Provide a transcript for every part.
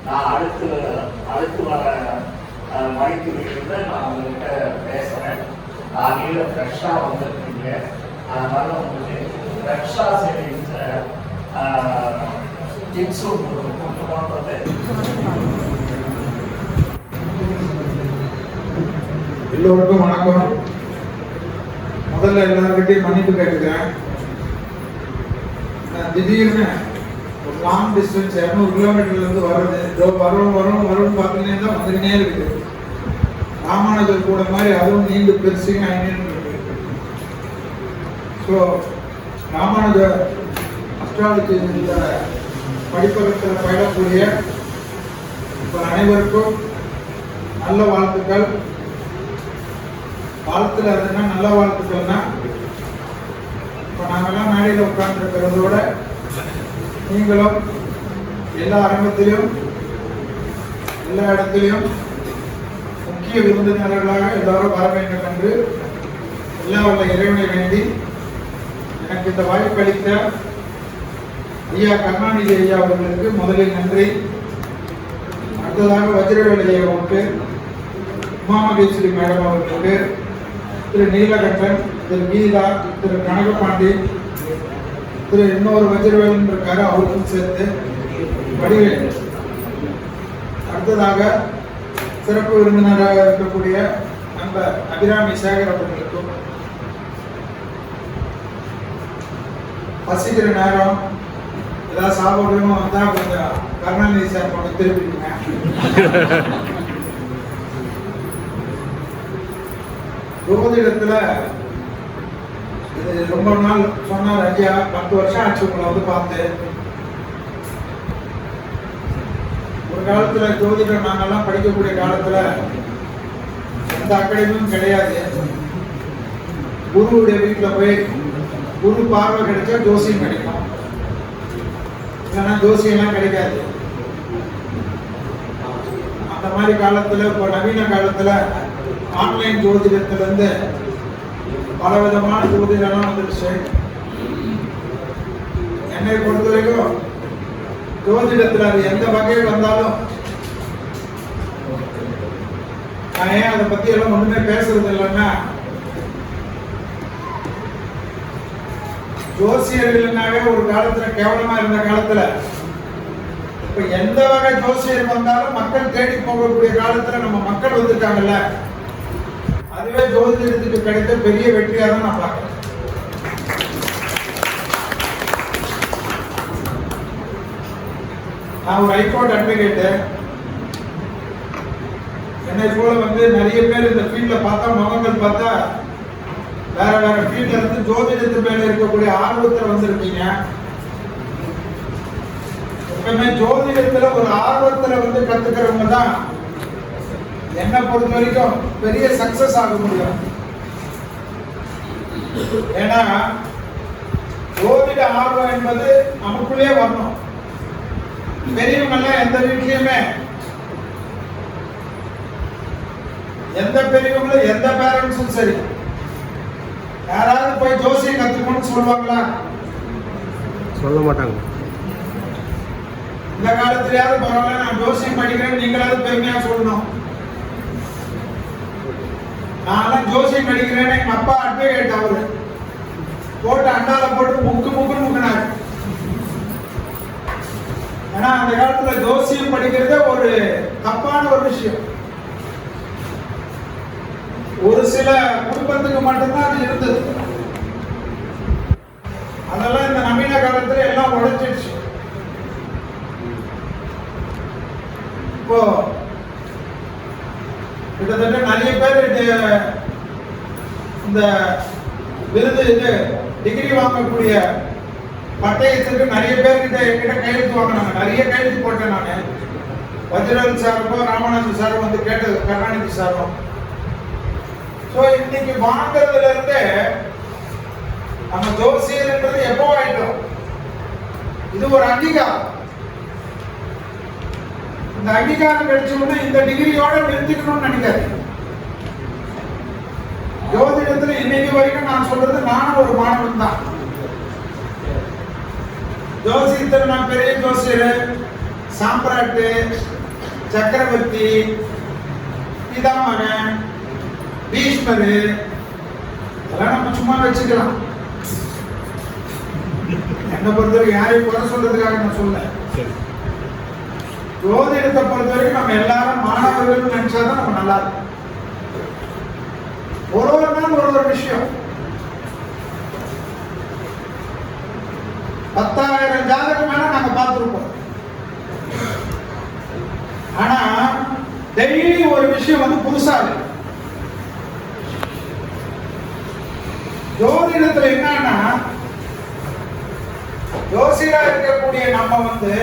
நான் அடுத்து வர மணித்துறையில் நான் உங்ககிட்ட பேசுகிறேன். காலையில் ஃப்ரெஷ்ஷாக வந்துருக்கீங்க, அதனால் உங்களுக்கு ஃப்ரெஷ்ஷாக சேவிங்ஸ் டிப்ஸும் கொண்டு போன்றது. எல்லோருக்கும் வணக்கம். முதல்ல எல்லாருக்கிட்டையும் மன்னிப்பு கேட்டுக்கிறேன். திடீர்னு ஒரு லாங் டிஸ்டன்ஸ் 200 கிலோமீட்டர்லேருந்து வர்றது, வரும் பார்த்தீங்கன்னா தான் வந்துக்கினே இருக்குது. ராமானுஜர் கூட மாதிரி அதுவும் நீண்டு பெருசுங்க இருக்கு. ஸோ ராமானுஜர் அஸ்ட்ராலஜி இந்த படிப்பகத்தில் பயிலக்கூடிய இப்போ அனைவருக்கும் நல்ல வாழ்த்துக்கள். வாழ்த்துல அதுன்னா நல்ல வாழ்த்துக்கள்னா, இப்போ நாங்கள்லாம் மேடையில் உட்கார்ந்துருக்கிறதோட நீங்களும் எல்லா அரங்கத்திலும் எல்லா இடத்திலையும் முக்கிய விருந்தினர்களாக எல்லாரும் வர வேண்டும் என்று எல்லா வல்ல இறைவனை வேண்டி எனக்கு இந்த வாய்ப்பு அளித்த ஐயா கருணாநிதி ஐயா அவர்களுக்கு முதலில் நன்றி. அடுத்ததாக வஜ்ரவேல் ஐயாவுக்கு, உமாமகேஸ்வரி மேடம் அவர்களுக்கு, திரு நீலகண்டன், திரு கீதா, திரு கனகபாண்டி, திரு இன்னொரு வஜ்ரவேல் இருக்காரு அவருக்கும் சேர்த்து வடிவேல். அடுத்ததாக சிறப்பு விருந்தினராக இருக்கக்கூடிய நம்ம அபிராமி சேகர் அவர்களுக்கும், பசிக்கிற நேரம் ஏதாவது சாப்பிடணும் வந்தா கொஞ்சம் கருணாநிதி சார் கொண்டு திருப்பிடுங்க. ஜோதிடத்துல இது ரொம்ப நாள் சொன்னார் ஐயா, 10 வருஷம் ஆச்சு உங்களை வந்து பார்த்து. ஒரு காலத்துல ஜோதிடம் நாங்கெல்லாம் படிக்கக்கூடிய காலத்துல எந்த அகாடமியும் கிடையாது. குருவுடைய வீட்டுல போய் குரு பார்வை கிடைச்சா ஜோசியம் கிடைக்கும், இல்லைன்னா ஜோசியெல்லாம் கிடைக்காது. அந்த மாதிரி காலத்துல இப்போ நவீன காலத்துல ஆன்லைன் ஜோதிடத்துல இருந்து பல விதமான ஜோதிடம்லாம் வந்துருச்சு. என்னை பொறுத்த வரைக்கும் ஜோதிடத்துல அது எந்த வகையில் வந்தாலும் நான் ஏன் அதை பத்தி எல்லாம் ஒண்ணுமே பேசுறது இல்லைன்னா, ஜோசியர்கள்னாவே ஒரு காலத்துல கேவலமா இருந்த காலத்துல இப்ப எந்த வகை ஜோசியர் வந்தாலும் மக்கள் தேடி போகக்கூடிய காலத்துல நம்ம மக்கள் வந்திருக்காங்கல்ல, அதுவே ஜோதிடத்துக்கு கிடைத்த பெரிய வெற்றியாக தான் நான் பார்க்கிறேன். நான் ஒரு ஹைகோர்ட் அட்வொகேட்டு. என்னை போல வந்து நிறைய பேர் இந்த ஃபீல்ட்ல பார்த்தா முகங்கள் பார்த்தா வேற வேற ஃபீல்ட்ல இருந்து ஜோதிடத்து மேல இருக்கக்கூடிய ஆர்வத்தில் வந்திருக்கீங்க. எப்பவுமே ஜோதிடத்துல ஒரு ஆர்வத்துல வந்து கத்துக்கிறவங்க தான் என்னை பொறுத்த வரைக்கும் பெரிய சக்சஸ் ஆக முடியும். ஏன்னா ஜோதிட ஆர்வம் என்பது நமக்குள்ளே வரணும். பெரியவங்க எல்லாம் எந்த வீட்லயுமே, எந்த பெரியவங்களும் எந்த பேரண்ட்ஸும் சரி, யாராவது போய் ஜோசியம் கத்துக்கணும்னு சொல்லுவாங்களா? சொல்ல மாட்டாங்க. இந்த காலத்திலேயாவது பரவாயில்ல, நான் ஜோசியம் படிக்கிறேன் நீங்களாவது பெருமையா சொல்லணும். நான் ஜோசியம் படிக்கிறேன்னு எங்க அப்பா அட்வொகேட், அவரு போட்டு அண்டால போட்டு முக்குனாரு. ஏன்னா அந்த காலத்துல ஜோசியம் படிக்கிறதே ஒரு தப்பான ஒரு விஷயம். ஒரு சில குடும்பத்துக்கு மட்டும்தான் அது இருந்தது. அதெல்லாம் இந்த நவீன காலத்துல எல்லாம் உழைச்சிடுச்சு. இப்போ கிட்டத்தட்ட நிறைய பேர் இந்த விருது டிகிரி வாங்கக்கூடிய பட்டயத்துக்கு நிறைய பேர்கிட்ட என்கிட்ட கையெழுத்து வாங்கினாங்க. நிறைய கையெழுத்து போட்டேன் நான். வஜ்ரவேல் சாருக்கும் ராமானுஜன் சாரும் வந்து கேட்டது, கருணாநிதி சாரும். ஸோ இன்னைக்கு வாங்கிறதுல இருந்து நம்ம ஜோசியர்ன்றது எப்போ ஆயிட்டோம், இது ஒரு அங்கீகாரம். இந்த அங்கீகாரம் கிடைச்சோம்னா இந்த டிகிரியோட நிறுத்திக்கணும்னு நினைக்காது. ஜோதிடத்துல இன்னைக்கு வரைக்கும் நான் சொல்றது, நானும் ஒரு மாணவன் தான். ஜோசியத்தில் நான் பெரிய ஜோசியர், சாம்பிராட்டு, சக்கரவர்த்தி, பிதாமகன், பீஷ்மர், அதெல்லாம் நம்ம சும்மா வச்சுக்கலாம். என்னை பொறுத்தவரைக்கும் யாரையும் குறை சொல்றதுக்காக நான் சொல்ல. ஜோதிடத்தை பொறுத்தவரைக்கும் நம்ம எல்லாரும் மாணவர்கள் நினைச்சாதான் நம்ம நல்லா இருக்கும். ஒரு நாள் ஒரு விஷயம். 10,000 ஜாதகம் மேல நாங்க பார்த்திருப்போம். ஆனா டெய்லி ஒரு விஷயம் வந்து புதுசா இருக்கு. ஜோதிடத்துல என்னன்னா, ஜோசியரா இருக்கக்கூடிய நம்ம வந்து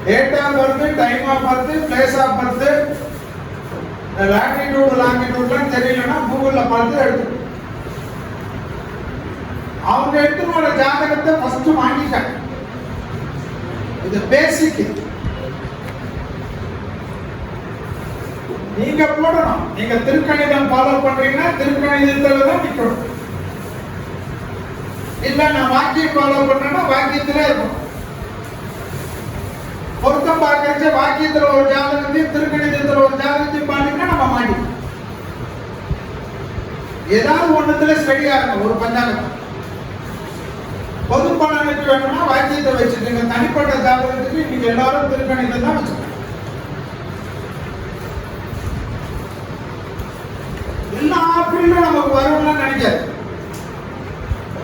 date of birth, time of birth, place of birth, longitude லாங்கிடியூட்லாம் தெரியலன்னா கூகுள்ல பார்த்து எடுத்து அவங்க எடுத்து வர ஜாதகத்தை ஃபர்ஸ்ட் வாங்கிட்டாங்க. இது பேசிக். நீங்க போடணும். நீங்க திருக்கணிதம் ஃபாலோ பண்றீங்கன்னா திருக்கணிதத்துல தான் நிக்கணும். இல்ல நான் வாக்கியம் ஃபாலோ பண்றேன்னா வாக்கியத்திலே இருக்கும். பொருத்தம் பார்க்கறச்ச வாக்கியத்துல ஒரு ஜாதகத்தையும் திருக்கணிதத்துல ஒரு ஜாதகத்தையும் பார்த்தீங்கன்னா நம்ம மாட்டிக்கலாம். ஏதாவது ஒண்ணுத்துல ஸ்டடியா இருக்கும். ஒரு பஞ்சாங்கம் பொது பலனுக்கு வேணும்னா வாக்கியத்தை வச்சுக்கோங்க. தனிப்பட்ட ஜாதகத்துக்கு இன்னைக்கு எல்லாரும் திருக்கணிதம் தான் வச்சுக்கோங்க. எல்லா ஃபீல்டும் நமக்கு வரும்னு நினைக்காது.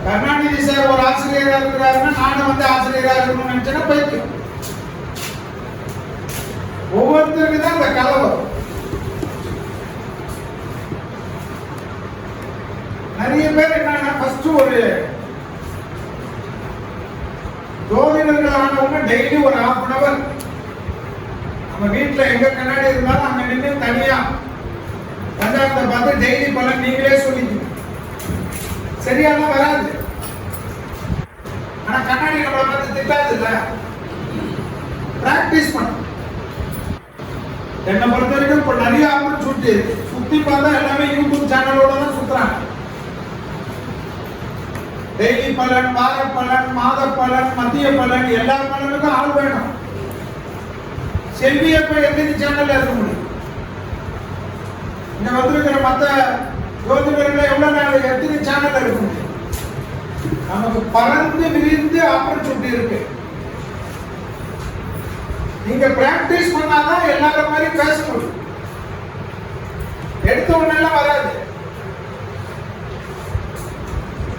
கருணாநிதி சார் ஒரு ஆசிரியராக இருக்கிறாருன்னா நானும் வந்து ஆசிரியராக இருக்கணும்னு நினைச்சேன்னா பைத்தியம். ஒவ்வொருத்தருக்கு தான் அந்த கலை வரும். நிறைய பேர் என்னன்னா ஃபர்ஸ்ட் ஒரு ஜோதிடர்கள் ஆனவங்க டெய்லி ஒரு 1/2 hour நம்ம வீட்டுல எங்க கண்ணாடி இருந்தாலும் அங்க நின்று தனியா பஞ்சாயத்தை பார்த்து டெய்லி பலன் நீங்களே சொல்லிக்கணும். சரியாலாம் வராது. ஆனா கண்ணாடி நம்மளை பார்த்து திட்டாது இல்ல. பிராக்டிஸ் பண்ணணும். என்னை பொறுத்த வரைக்கும் இப்ப நிறைய ஆப்பர்ச்சுனிட்டி சுத்தி பார்த்தா எல்லாமே யூடியூப் சேனலோட தான் சுத்துறாங்க. டெய்லி பலன், வார பலன், மாத பலன், மத்திய பலன், எல்லா பலனுக்கும் ஆள் வேணும். செல்வியப்ப எத்தனை சேனல்ல இருக்க முடியும்? இங்க வந்திருக்கிற மத்த ஜோதிடர்கள் எவ்வளவு நாள் எத்தனை சேனல்ல இருக்க முடியும்? நமக்கு பறந்து விரிந்து ஆப்பர்ச்சுனிட்டி இருக்கு. நீங்க பிராக்டிஸ் பண்ணாதான் எல்லாரும் மாதிரி பேச முடியும். எடுத்த உடனே வராது.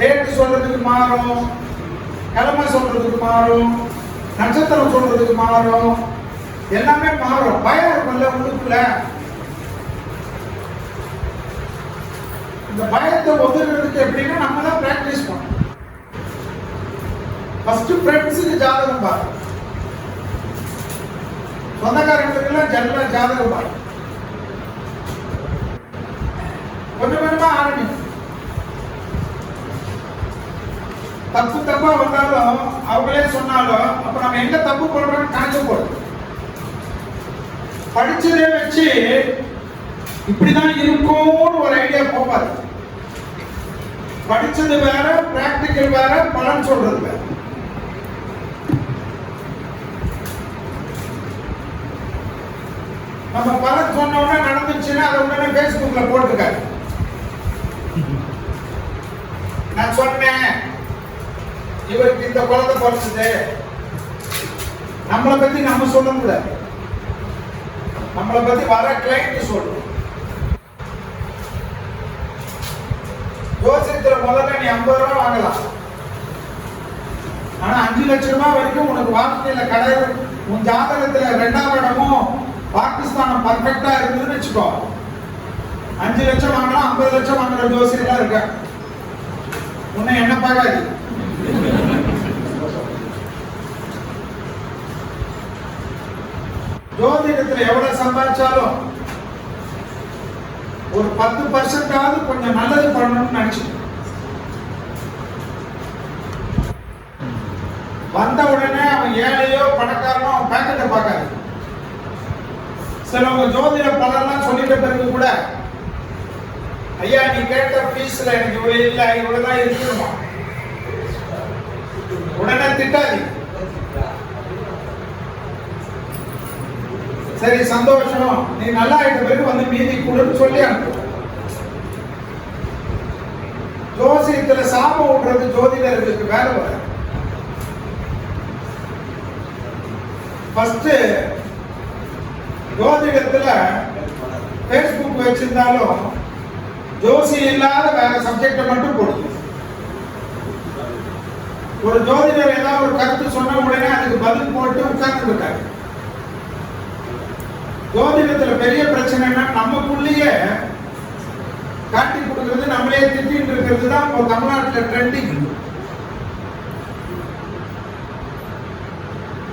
டேட் சொல்றதுக்கு மாறும், கிழமை சொல்றதுக்கு மாறும், நட்சத்திரம் சொல்றதுக்கு மாறும், எல்லாமே மாறும். பயம் இருக்கும்ல உள்ளுக்குள்ள. இந்த பயத்தை ஒதுக்கிறதுக்கு எப்படின்னா நம்ம தான் பிராக்டிஸ் பண்ணணும். ஃபர்ஸ்ட் ஃப்ரெண்ட்ஸுக்கு ஜாதகம் பாருங்க. சொந்தக்காரங்களுக்கெல்லாம் ஜெனரலா ஜாதகம் பாருங்க. கொஞ்சம் கொஞ்சமா ஆரம்பிக்கும். தப்பு தப்பா வந்தாலும் அவங்களே சொன்னாலும் அப்ப நம்ம எங்க தப்பு பண்றோம்னு கணக்கு போடும். படிச்சதே வச்சு இப்படிதான் இருக்கும்னு ஒரு ஐடியா போகாது. படிச்சது வேற, பிராக்டிக்கல் வேற, பலன் சொல்றது வேற. நம்ம பலன் சொன்ன உடனே நடந்துச்சுன்னா அதை உடனே பேஸ்புக்ல போட்டுருக்காரு. நான் சொன்னேன் இவருக்கு இந்த குழந்தை பிறந்தது. நம்மளை பத்தி நம்ம சொல்ல முடியாது. நம்மளை பத்தி வர கிளைண்ட் சொல்லணும். ஜோசியத்துல முதல்ல நீ 50 ரூபாய் வாங்கலாம். ஆனா 5 லட்சம் ரூபாய் வரைக்கும் உனக்கு வாழ்க்கையில கிடையாது. உன் ஜாதகத்துல 2ஆம் இடமும் பாகிஸ்தானம் பர்ஃபெக்டா இருக்குதுன்னு வச்சுக்கோ. 5 லட்சம் வாங்கலாம், 50 லட்சம் வாங்குற ஜோசியெல்லாம் இருக்க. உன்னை என்ன பார்க்காது. ஜோதிடத்துல எவ்வளவு சம்பாதிச்சாலும் ஒரு 10% கொஞ்சம் நல்லது பண்ணணும்னு நினைச்சு வந்த உடனே அவன் ஏழையோ பணக்காரனோ அவன் பேக்கெட்டை பார்க்காது. சிலவங்க ஜோதிட பலன்லாம் சொல்லிட்ட பிறகு கூட ஐயா நீ கேட்ட ஃபீஸ்ல எனக்கு இவ்வளவு இல்லை, இவ்வளவுதான் இருக்கணுமா, உடனே திட்டாது. சரி சந்தோஷம், நீ நல்லா ஆயிட்ட பிறகு வந்து மீதி கொடுன்னு சொல்லி அனுப்புவோம். ஜோசியத்துல சாபம் விடுறது ஜோதிடர்களுக்கு வேலை வர. ஃபர்ஸ்ட் ஜோதிடத்துல பேஸ்புக் வச்சிருந்தாலும் ஜோசியம் இல்லாத வேற சப்ஜெக்ட மட்டும் போடுது. ஒரு ஜோதிடர் ஏதாவது ஒரு கருத்து சொன்ன உடனே அதுக்கு பதில் போட்டு உட்கார்ந்து இருக்காரு. ஜோதிடத்துல பெரிய பிரச்சனைனா நமக்குள்ளேயே காட்டி கொடுக்கிறது, நம்மளே திட்டிட்டு இருக்கிறது தான் இப்போ தமிழ்நாட்டில் ட்ரெண்டிங்.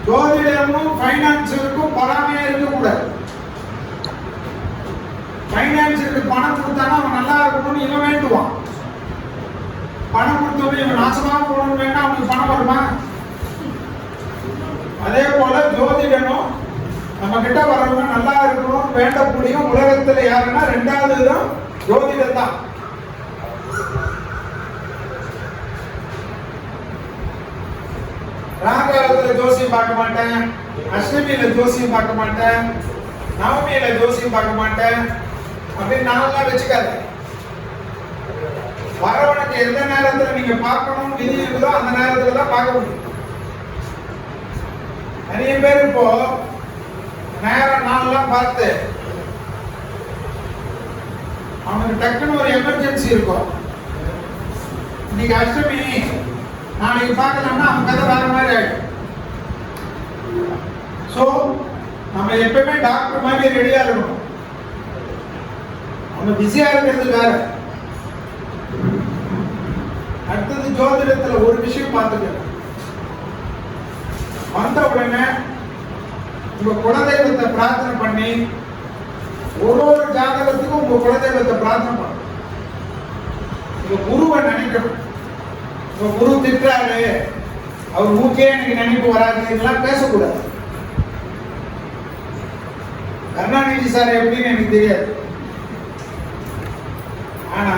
ஜோதிடமும் பைனான்ஸருக்கும் பொறாமையா இருக்கக்கூடாது. பைனான்ஸருக்கு பணம் கொடுத்தானா அவன் நல்லா இருக்கணும்னு இவன் வேண்டுவான். பணம் கொடுத்தவன் இவன் நாசமா போகணும்னு வேணா அவனுக்கு பணம் வருமா? அதே போல ஜோதிடனும் நம்ம கிட்ட வரவங்க நல்லா இருக்கணும் வேண்டக்கூடிய உலகத்துல யாருன்னா ரெண்டாவது தான் ஜோதிடம் தான். ராகாலத்துல ஜோசியம் பார்க்க மாட்டேன், அஷ்டமியில ஜோசியம் பார்க்க மாட்டேன், நவமியில ஜோசியம் பார்க்க மாட்டேன் அப்படின்னு நான்லாம் வச்சுக்காது. வரவனுக்கு எந்த நேரத்துல நீங்க பார்க்கணும் விதி இருக்குதோ அந்த நேரத்துல தான் பார்க்க முடியும். நிறைய பேர் இப்போ நேரம் நான்லாம் பார்த்து அவனுக்கு டக்குன்னு ஒரு எமர்ஜென்சி இருக்கும். இன்னைக்கு அஷ்டமி நாளைக்கு பார்க்கலாம்னா அவன் கதை வேற மாதிரி ஆயிடும். ஸோ நம்ம எப்பவுமே டாக்டர் மாதிரி ரெடியா இருக்கணும். நம்ம பிஸியா இருக்கிறது வேற. அடுத்தது ஜோதிடத்துல ஒரு விஷயம் பார்த்துக்க. வந்த உடனே உங்க குலதெய்வத்தை பிரார்த்தனை பண்ணி ஒரு ஜாதகத்துக்கும் உங்க குலதெய்வத்தை பிரார்த்தனை பண்ணணும். உங்க குருவை நினைக்கணும். உங்க குரு திட்டாரு, அவர் மூக்கே எனக்கு நினைப்பு வராது, இதெல்லாம் பேசக்கூடாது. கருணாநிதி சார் எப்படின்னு எனக்கு தெரியாது. ஆனா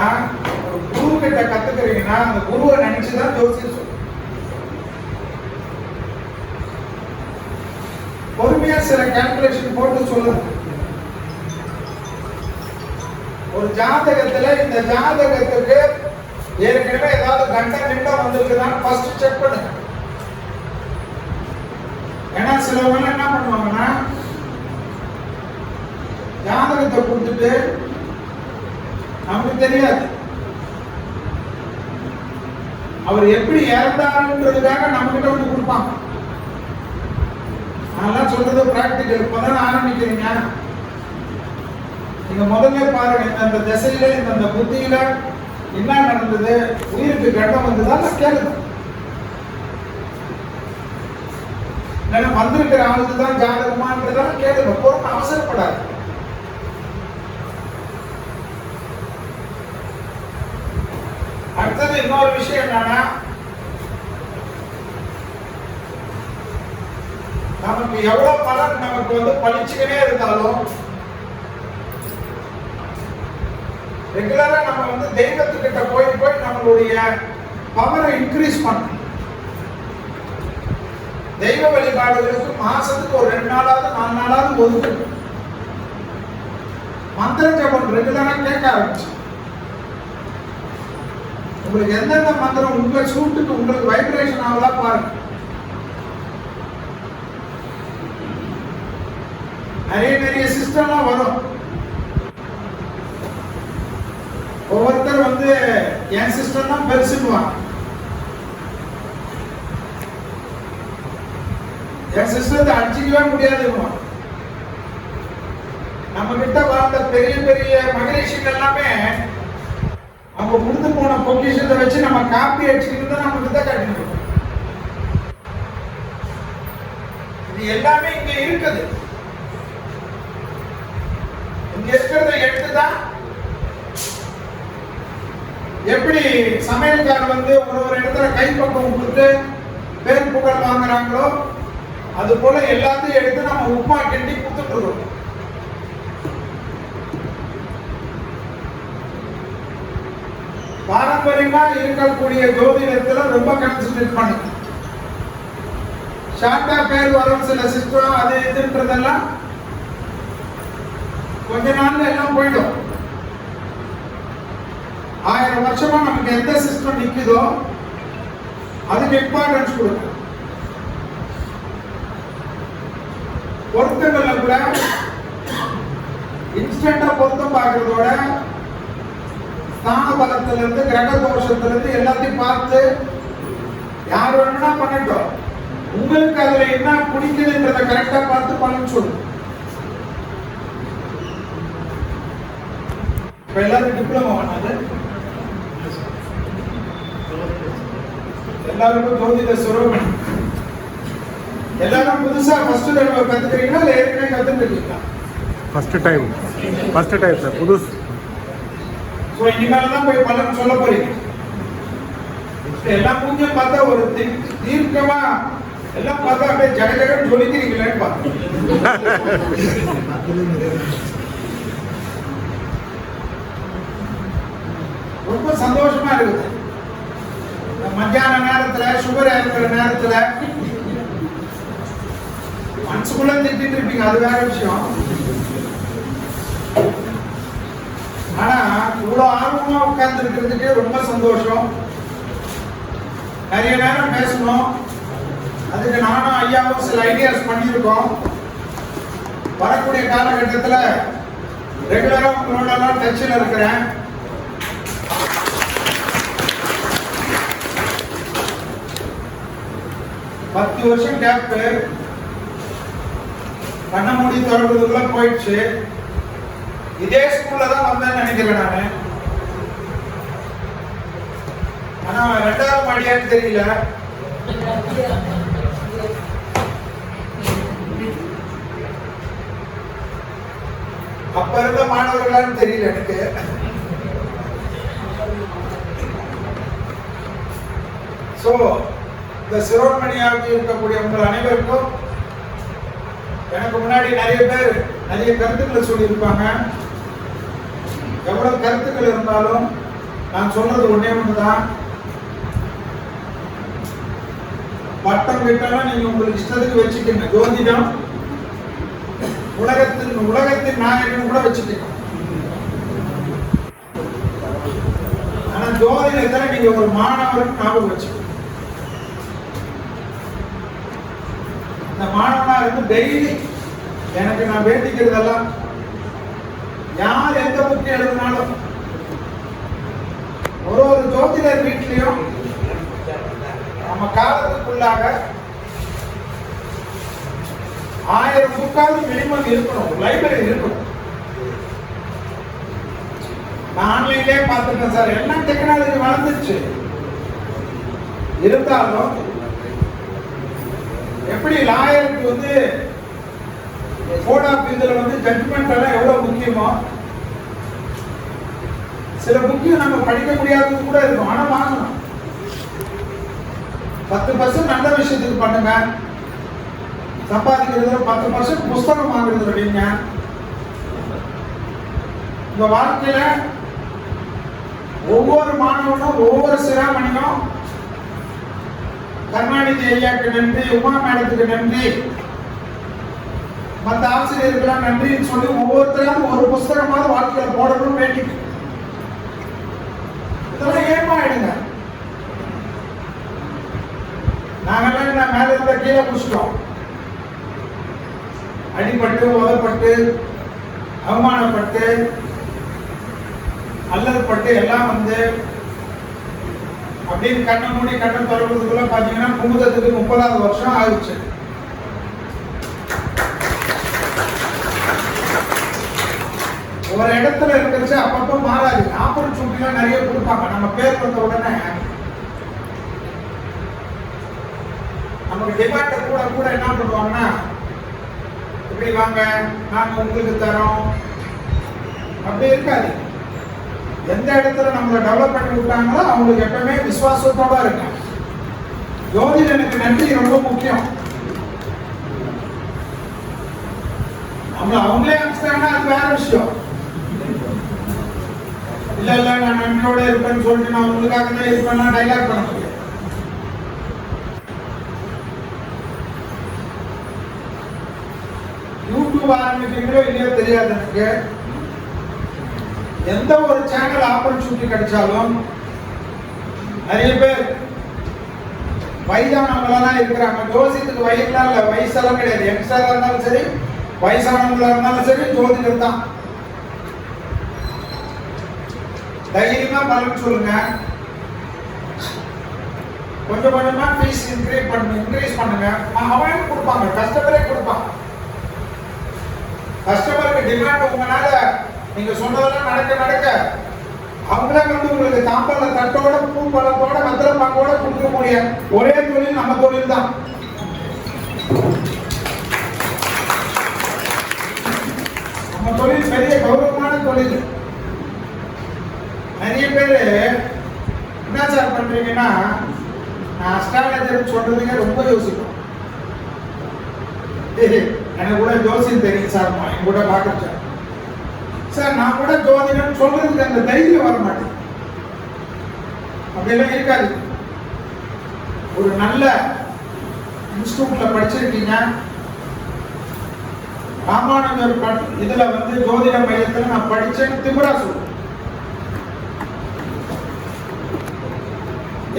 ஒரு குரு கிட்ட கத்துக்கிறீங்கன்னா அந்த குருவை நினைச்சுதான் ஜோசியம் சொல்லும். பொறுமையா சில கால்குலேஷன் போட்டு சொல்லுங்க. ஒரு ஜாதகத்துல இந்த ஜாதகத்துக்கு ஏற்கனவே ஏதாவது கண்டம் நிண்டம் வந்திருக்குதான் ஃபர்ஸ்ட் செக் பண்ணுங்க. ஏன்னா சிலவங்க என்ன பண்ணுவாங்கன்னா ஜாதகத்தை கொடுத்துட்டு நமக்கு தெரியாது அவர் எப்படி இறந்தாருன்றதுக்காக நம்ம கிட்ட வந்து கொடுப்பாங்க. நான் சொல்றது பிராக்டிகல். இப்பதான் ஆரம்பிக்கிறீங்க, நீங்க முதல்ல பாருங்க இந்த திசையில இந்த புத்தியில என்ன நடந்தது, உயிருக்கு கண்டம் வந்ததா கேளுங்க. இல்லைன்னா வந்திருக்கிற ஆளுக்கு தான் ஜாதகமான்றதான் கேளுங்க. பொருள் அவசரப்படாது. அடுத்தது இன்னொரு விஷயம் என்னன்னா, நமக்கு எவ்வளவு பலன் நமக்கு பழிச்சுக்கிட்டே இருந்தாலும் ரெகுலரா நம்ம தெய்வத்துக்கிட்ட போய் போய் நம்மளுடைய பவரை இன்க்ரீஸ் பண்ணணும். தெய்வ வழிபாடுகளுக்கு மாசத்துக்கு ஒரு 2 நாளாவது 4 நாளாவது ஒதுக்கணும். மந்திர ஜபம் ரெகுலரா கேட்க ஆரம்பிச்சு உங்களுக்கு எந்தெந்த மந்திரம் உங்க சூட்டுக்கு உங்களுக்கு வைப்ரேஷன் ஆகுதா பாருங்க. நிறைய சிஸ்டம்லாம் வரும். ஒவ்வொருத்தர் என் சிஸ்டம் தான் பெருசுக்குவாங்க. என் சிஸ்டத்தை அடிச்சுக்கவே முடியாது. நம்ம கிட்ட வாழ்ந்த பெரிய பெரிய மகரிஷிகள் எல்லாமே அவங்க கொடுத்து போன பொக்கிஷத்தை வச்சு நம்ம காப்பி அடிச்சுக்கிட்டு தான் நம்ம கிட்ட காட்டிட்டு. இது எல்லாமே இங்க இருக்குது. இங்க இருக்கிறத எடுத்துதான் எப்படி சமையல்கார் ஒரு இடத்துல கைப்பக்கம் கொடுத்து பேர் புகழ் வாங்குறாங்களோ அது போல எல்லாத்தையும் எடுத்து நம்ம உப்புமா கிண்டி கொடுத்துட்டு இருக்கோம். பாரம்பரியமா இருக்கக்கூடிய ஜோதிடத்துல ரொம்ப கான்சென்ட்ரேட் பண்ணுங்க. ஷார்ட்டா பேர் வரும் சில சிஸ்டம் அது இதுன்றதெல்லாம் கொஞ்ச நாள்ல எல்லாம் போயிடும். 1000 வருஷமா நமக்கு எந்த சிஸ்டம் நிக்குதோ அதுக்கு இம்பார்ட்டன்ஸ் கொடுங்க. பொருத்தங்கள்ல கூட இன்ஸ்டன்டா பொருத்தம் பார்க்கறதோட ஸ்தான பலத்துல இருந்து கிரக தோஷத்துல இருந்து எல்லாத்தையும் பார்த்து யார் வேணும்னா பண்ணட்டும், உங்களுக்கு அதுல என்ன பிடிக்குதுன்றத கரெக்டா பார்த்து பண்ண சொல்லுங்க. இப்ப எல்லாரும் டிப்ளமோ பண்ணது, எல்லாருக்கும் ஜோதிட சுரமணி. எல்லாரும் புதுசா ஃபர்ஸ்ட் தடவை கத்துக்கிறீங்களா இல்ல ஏற்கனவே கத்துக்கிட்டீங்களா? ஃபர்ஸ்ட் டைம் சார், புதுசு. சோ இனிமேல் தான் போய் பலன் சொல்ல போறீங்க. எல்லாம் மூஞ்சும் பார்த்தா ஒரு தீர்க்கமா எல்லாம் பார்த்தா அப்படியே ஜக ஜகன்னு ஜொலிக்கிறீங்களேன்னு பார்த்தோம். ரொம்ப சந்தோஷமா இருக்குது. மத்தியான நேரத்துல சுகர் இருக்கிற நேரத்துல மனசுக்குள்ள திட்டிட்டு இருப்பீங்க, அது வேற விஷயம். ஆனா இவ்வளவு ஆர்வமா உட்கார்ந்து இருக்கிறதுக்கே ரொம்ப சந்தோஷம். நிறைய நேரம் பேசணும், அதுக்கு நானும் ஐயாவும் சில ஐடியாஸ் பண்ணியிருக்கோம். வரக்கூடிய காலகட்டத்தில் ரெகுலரா உங்களோட டச்சில் இருக்கிறேன். பத்து வருஷம் கேப் கண்ண மூடி தொடர்புக்குள்ள போயிடுச்சு. இதே ஸ்கூல்ல தான் வந்தேன்னு நினைக்கிறேன் நானு. ஆனா 2வது மாடியான்னு தெரியல. அப்ப இருந்த மாணவர்களான்னு தெரியல எனக்கு. சோ இந்த சிரோன்மணியாக இருக்கக்கூடிய உங்கள் அனைவருக்கும் எனக்கு முன்னாடி நிறைய பேர் நிறைய கருத்துக்களை சொல்லியிருப்பாங்க. எவ்வளவு கருத்துக்கள் இருந்தாலும் நான் சொல்றது ஒன்னே ஒண்ணுதான், பட்டம் கிட்டலாம் நீங்க உங்களுக்கு இஷ்டத்துக்கு வச்சுக்கங்க. ஜோதிடம் உலகத்தின் நாயகன் கூட வச்சுக்கணும். ஆனா ஜோதிடத்துல நீங்க ஒரு மாணவருக்கு ஞாபகம் வச்சுக்கணும். இந்த மாணவனா இருந்து டெய்லி எனக்கு நான் வேண்டிக்கிறதெல்லாம், யார் எந்த புக்கு எழுதினாலும் ஒரு ஜோதிடர் வீட்லயும் நம்ம காலத்துக்குள்ளாக 1000 புக்காவது மினிமம் இருக்கணும், லைப்ரரி இருக்கணும். நான் ஆன்லைன்லயே பார்த்துட்டேன் சார், என்ன டெக்னாலஜி வளர்ந்துச்சு. இருந்தாலும் எப்படி லாயருக்கு கோட் ஆஃப் இதுல ஜட்ஜ்மெண்ட் எல்லாம் எவ்வளவு முக்கியமோ, சில முக்கியம் நம்ம படிக்க முடியாதது கூட இருக்கும். ஆனா வாங்கணும். 10% நல்ல விஷயத்துக்கு பண்ணுங்க, சம்பாதிக்கிறதுல 10% புஸ்தகம் வாங்குறது அப்படிங்க. இந்த வாழ்க்கையில ஒவ்வொரு மாணவனும் ஒவ்வொரு சிராமணியும் கருணாநிதி ஐயாக்கு நன்றி, உமா மேடத்துக்கு நன்றி, மற்ற ஆசிரியர்களாம் நன்றின்னு சொல்லி ஒவ்வொருத்தரும் ஒரு புஸ்தகமாவது வாழ்க்கையில போடணும் வேண்டி. இதெல்லாம் ஏமாயிடுங்க. நாங்கெல்லாம் மேல இருந்த கீழே புடிச்சிட்டோம். அடிபட்டு உதப்பட்டு அவமானப்பட்டு அல்லல்பட்டு எல்லாம் அப்படின்னு கண்ணை மூடி கண்ணை தொடர்புக்குள்ள பாத்தீங்கன்னா குமுதத்துக்கு 30வது வருஷம் ஆயிடுச்சு. ஒரு இடத்துல இருக்கிறச்சு அப்பப்போ மாறாது. ஆப்பர்ச்சுனிட்டி நிறைய கொடுப்பாங்க. நம்ம பேர் வந்த உடனே நமக்கு டிமாண்ட் கூட கூட என்ன பண்ணுவாங்கன்னா, இப்படி வாங்க நாங்க உங்களுக்கு தரோம் அப்படி இருக்காது. எந்த இடத்துல நம்மளை டெவலப் பண்ணி விட்டாங்களோ அவங்களுக்கு எப்பவுமே விசுவாசத்தோட இருக்காங்க. ஜோதிடனுக்கு நன்றி ரொம்ப முக்கியம். அவங்களே அனுப்பிச்சாங்கன்னா அது வேற விஷயம். இல்ல நான் நன்றியோட இருப்பேன்னு சொல்லிட்டு நான் உங்களுக்காக தான் இருப்பேன்னா டைலாக் பண்ண முடியும். யூடியூப் ஆரம்பிக்கிறீங்களோ இல்லையோ தெரியாது எனக்கு. எந்த ஒரு சேனல் ஆப்பர்ச்சுனிட்டி கிடைச்சாலும் நிறைய பேர் வயதானவங்களெல்லாம் இருக்கிறாங்க. ஜோசியத்துக்கு வயதுலாம் இல்லை, வயசெல்லாம் கிடையாது. யங்ஸ்டராக இருந்தாலும் சரி, வயசானவங்களா இருந்தாலும் சரி, ஜோதிடர் தான். தைரியமா பலன் சொல்லுங்க. கொஞ்சம் கொஞ்சமா ஃபீஸ் இன்க்ரீஸ் பண்ணுங்க. அவன் கொடுப்பாங்க, கஸ்டமரே கொடுப்பாங்க. கஸ்டமருக்கு டிமாண்ட் உங்களால நீங்க சொன்னதெல்லாம் நடக்க அவங்களே வந்து உங்களுக்கு தாம்பல தட்டோட பூ பழத்தோட மந்திர பாங்கோட கொடுக்கக்கூடிய ஒரே தொழில் நம்ம தொழில் தான். நம்ம தொழில் பெரிய கௌரவமான தொழில். நிறைய பேரு என்ன சார் பண்றீங்கன்னா, நான் அஸ்ட்ராலஜர் சொல்றதுக்கு ரொம்ப யோசிப்போம். எனக்கு கூட ஜோசியம் தெரியும் சார், என் கூட பார்க்க சார், நான் கூட ஜோதிடம் சொல்றதுக்கு அந்த தைரியம் வர மாட்டேன். அப்படியெல்லாம் இருக்காது. ஒரு நல்ல இன்ஸ்டிடியூட்ல படிச்சிருக்கீங்க, ராமானுஜர் இதுல வந்து ஜோதிட மையத்துல நான் படிச்சேன்னு திமுறா சொல்றேன்.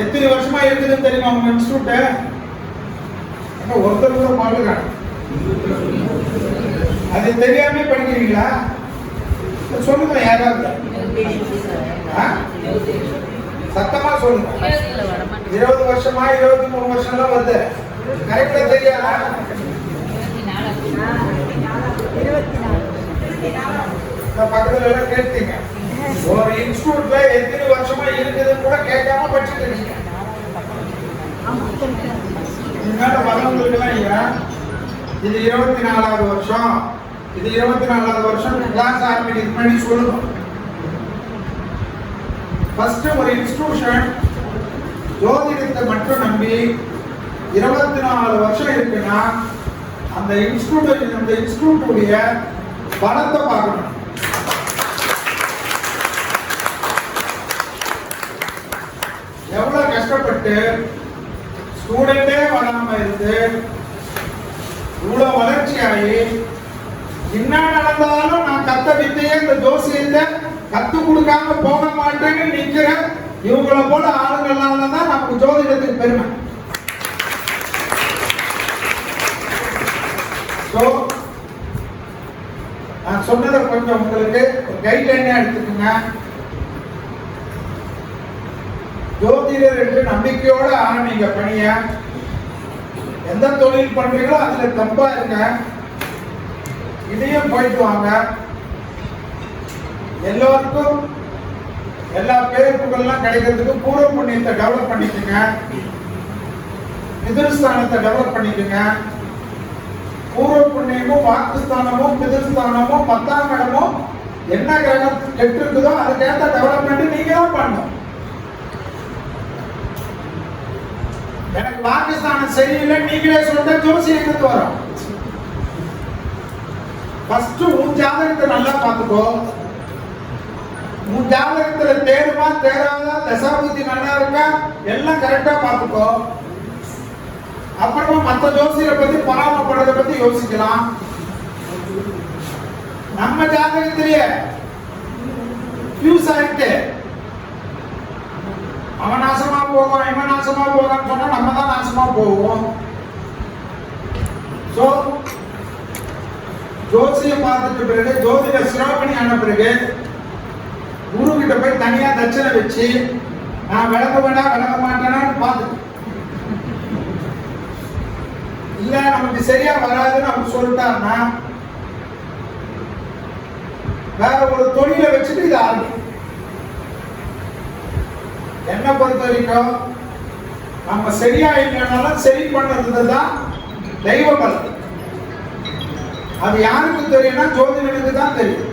எத்தனை வருஷமா இருக்குதுன்னு தெரியுமா உங்க இன்ஸ்டிடியூட்? ஒருத்தர் கூட மாட்டுக்காங்க. அது தெரியாம படிக்கிறீங்களா? சொல்லுங்க யாராவது, சத்தமா சொல்லுங்க. 20 வருஷமா 23 வருஷம்லாம் வருது, கரெக்டா தெரியாதா? பக்கத்துல எல்லாம் கேட்டீங்க. ஒரு இன்ஸ்டிடியூட்ல எத்தனை வருஷமா இருக்குதுன்னு கூட கேட்காம படிச்சுட்டு இருக்கீங்க. வரவங்களுக்கு எல்லாம் இது 24வது வருஷம், இது 24வது வருஷம் கிளாஸ் ஆரம்பிக்கிறதுக்கு முன்னாடி சொல்லணும். ஃபர்ஸ்ட் ஒரு இன்ஸ்டிடியூஷன் ஜோதிடத்தை மட்டும் நம்பி 24 வருஷம் இருக்குன்னா அந்த இன்ஸ்டிடியூட்டுடைய பலத்தை பார்க்கணும். எவ்வளவு கஷ்டப்பட்டு ஸ்டூடெண்டே வராம இருந்து இவ்வளவு வளர்ச்சி ஆகி என்ன நடந்தாலும் நான் கத்த வித்தையே இந்த ஜோசியத்தை கத்து கொடுக்காம போக மாட்டேன்னு நிக்கிற இவங்களை போல ஆளுங்களால தான் நமக்கு ஜோதிடத்துக்கு பெருமை. நான் சொன்னதை கொஞ்சம் உங்களுக்கு கைட்லைனா எடுத்துக்கோங்க. ஜோதிடர் என்று நம்பிக்கையோட ஆரம்பிங்க பணிய. எந்த தொழில் பண்றீங்களோ அதுல தப்பா இருங்க, இதையும் போயிட்டு வாங்க. எல்லோருக்கும் எல்லா பேருப்புகள்லாம் கிடைக்கிறதுக்கு பூர்வ புண்ணியத்தை டெவலப் பண்ணிக்கோங்க, பிதிருஸ்தானத்தை டெவலப் பண்ணிக்கோங்க. பூர்வ புண்ணியமும் வாக்குஸ்தானமும் பிதிருஸ்தானமும் 10ஆம் இடமும் என்ன கிரகம் கெட்டு இருக்குதோ அதுக்கேற்ற டெவலப்மெண்ட் நீங்க தான் பண்ணணும். எனக்கு வாக்குஸ்தானம் சரியில்லை நீங்களே சொல்ற ஜோசியத்துக்கு வரும். ஃபர்ஸ்ட் உன் ஜாதகத்தை நல்லா பார்த்துக்கோ. உன் ஜாதகத்துல தேருமா தேராதா, தசாபுத்தி நல்லா இருக்கா, எல்லாம் கரெக்டா பார்த்துக்கோ. அப்புறமா மற்ற ஜோசியரை பத்தி பராமப்படுறத பத்தி யோசிக்கலாம். நம்ம ஜாதகத்திலேயே ஃபியூஸ் ஆயிட்டு அவன் நாசமா போவான் இவன் நாசமா போவான்னு சொன்னா நம்ம தான் நாசமா போவோம். சோ ஜோசியம் பார்த்துட்டு பிறகு ஜோதிட சிராமணி ஆன பிறகு குரு கிட்ட போய் தனியா தட்சணை வச்சு நான் விளக்க வேண்டாம் விளக்க மாட்டேனான்னு பார்த்து இல்ல நமக்கு சரியா வராதுன்னு அவர் சொல்லிட்டாருன்னா வேற ஒரு தொழிலை வச்சுட்டு இது ஆரம்பி. என்ன பொறுத்த வரைக்கும் நம்ம சரியா இல்லைனாலும் சரி பண்றதுதான் தெய்வ பலம். அது யாருக்கு தெரியும்னா ஜோதிடனுக்கு தான் தெரியும்.